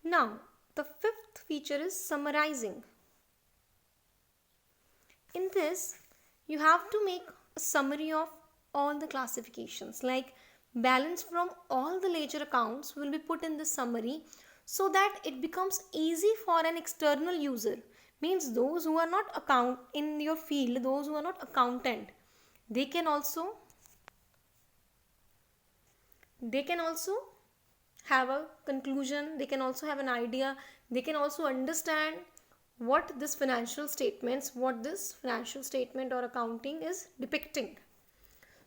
Now, the fifth feature is summarizing. In this, you have to make a summary of all the classifications, like balance from all the ledger accounts will be put in the summary so that it becomes easy for an external user. Means those who are not account in your field, those who are not accountant, they can also have a conclusion, they can also have an idea, they can also understand what this financial statement or accounting is depicting.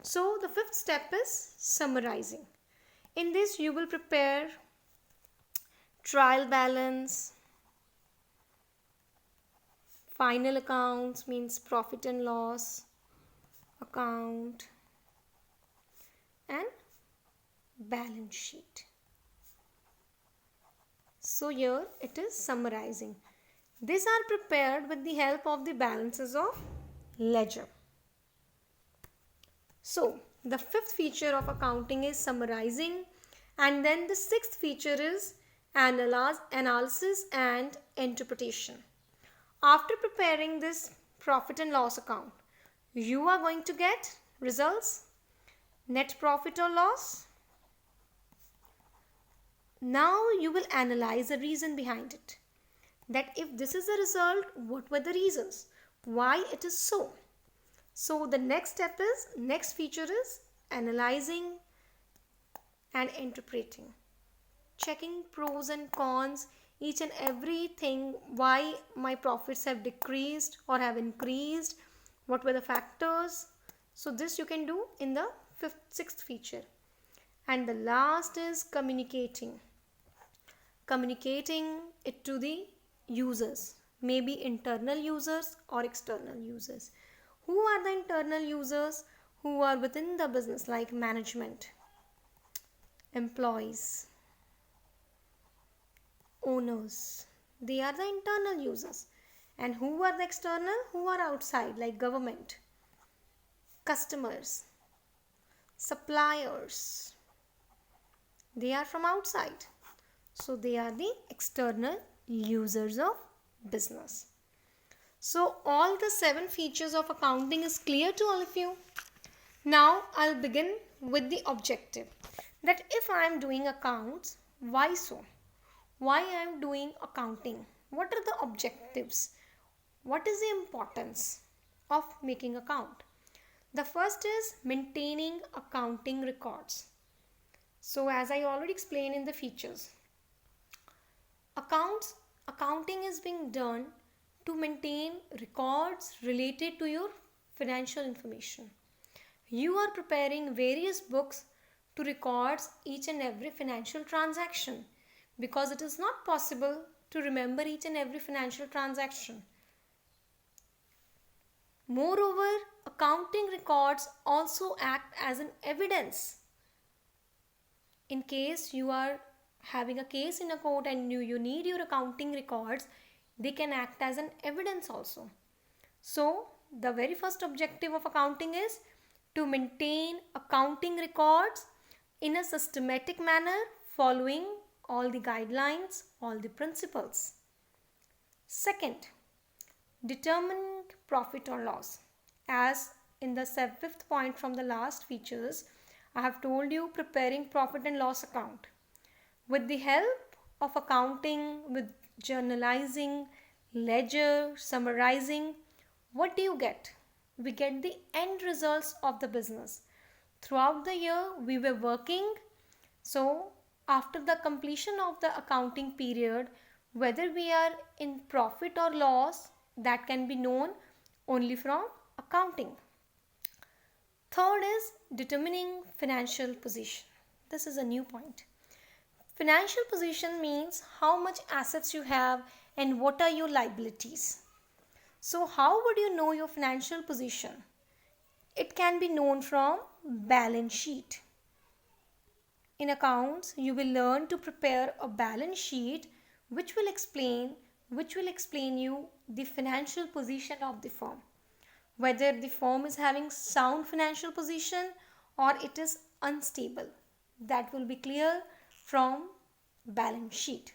So the fifth step is summarizing. In this you will prepare trial balance, final accounts, means profit and loss account, and balance sheet. So here it is summarizing. These are prepared with the help of the balances of ledger. So the fifth feature of accounting is summarizing, and then the sixth feature is analysis and interpretation. After preparing this profit and loss account, you are going to get results, net profit or loss. Now you will analyze the reason behind it. That if this is the result, what were the reasons? Why it is so? So the next feature is analyzing and interpreting. Checking pros and cons, each and everything, why my profits have decreased or have increased, what were the factors. So this you can do in the sixth feature. And the last is communicating it to the users, maybe internal users or external users. Who are the internal users? Who are within the business, like management, employees, owners. They are the internal users. And who are the external? Who are outside, like government, customers, suppliers. They are from outside. So they are the external users of business. So all the 7 features of accounting is clear to all of you. Now I'll begin with the objective. That if I am doing accounts, why so? Why I am doing accounting? What are the objectives? What is the importance of making account? The first is maintaining accounting records. So as I already explained in the features, accounting is being done to maintain records related to your financial information. You are preparing various books to record each and every financial transaction, because it is not possible to remember each and every financial transaction. Moreover, accounting records also act as an evidence. In case you are having a case in a court and you need your accounting records, they can act as an evidence also. So the very first objective of accounting is to maintain accounting records in a systematic manner, following all the guidelines, all the principles. Second, determining profit or loss. As in the fifth point from the last features, I have told you preparing profit and loss account. With the help of accounting, with journalizing, ledger, summarizing, what do you get? We get the end results of the business. Throughout the year we were working, so after the completion of the accounting period, whether we are in profit or loss, that can be known only from accounting. Third is determining financial position. This is a new point. Financial position means how much assets you have and what are your liabilities. So how would you know your financial position? It can be known from balance sheet. In accounts, you will learn to prepare a balance sheet which will explain you the financial position of the firm. Whether the firm is having sound financial position or it is unstable. That will be clear from balance sheet.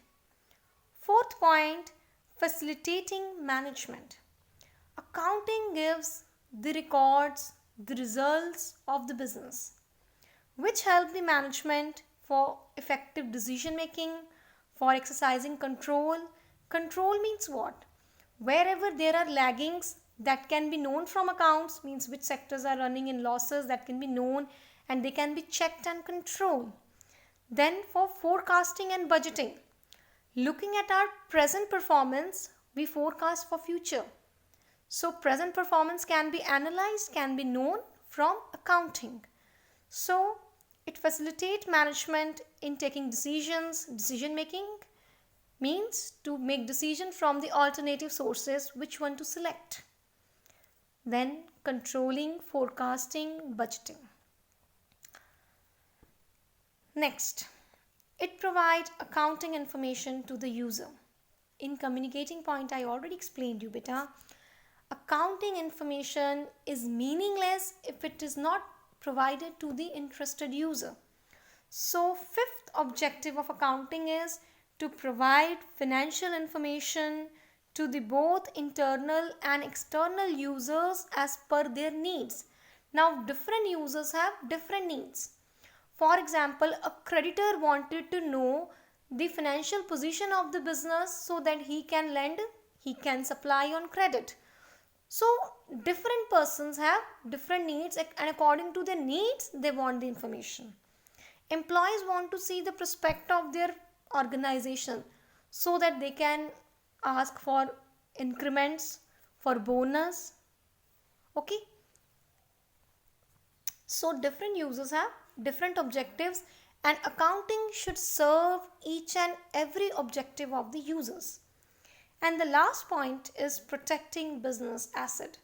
Fourth point, facilitating management. Accounting gives the records, the results of the business, which help the management for effective decision making, for exercising control. Control means what? Wherever there are laggings that can be known from accounts, means which sectors are running in losses, that can be known and they can be checked and controlled. Then for forecasting and budgeting, looking at our present performance, we forecast for future. So present performance can be analyzed, can be known from accounting. So it facilitates management in taking decisions. Decision making means to make decision from the alternative sources, which one to select. Then controlling, forecasting, budgeting. Next, it provides accounting information to the user. In communicating point, I already explained you, beta. Accounting information is meaningless if it is not provided to the interested user. So, fifth objective of accounting is to provide financial information to the both internal and external users as per their needs. Now, different users have different needs. For example, a creditor wanted to know the financial position of the business so that he can lend, he can supply on credit. So different persons have different needs, and according to their needs they want the information. Employees want to see the prospect of their organization so that they can ask for increments, for bonus. Okay. So different users have different objectives, and accounting should serve each and every objective of the users. And the last point is protecting business asset.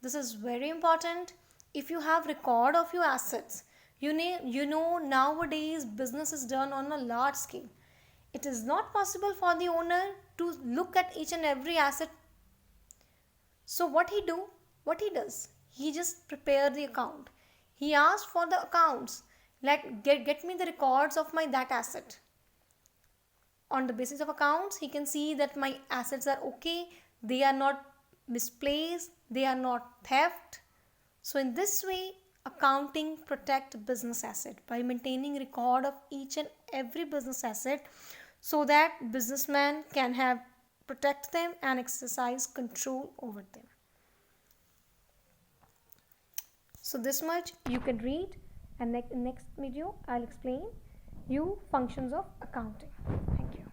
This is very important. If you have record of your assets, you know nowadays business is done on a large scale. It is not possible for the owner to look at each and every asset. So what he does, he just prepare the account. He asks for the accounts. Get me the records of that asset. On the basis of accounts, he can see that my assets are okay, they are not misplaced, they are not theft. So in this way, accounting protect business asset by maintaining record of each and every business asset, so that businessman can protect them and exercise control over them. So this much you can read, and next video I'll explain you functions of accounting. Thank you.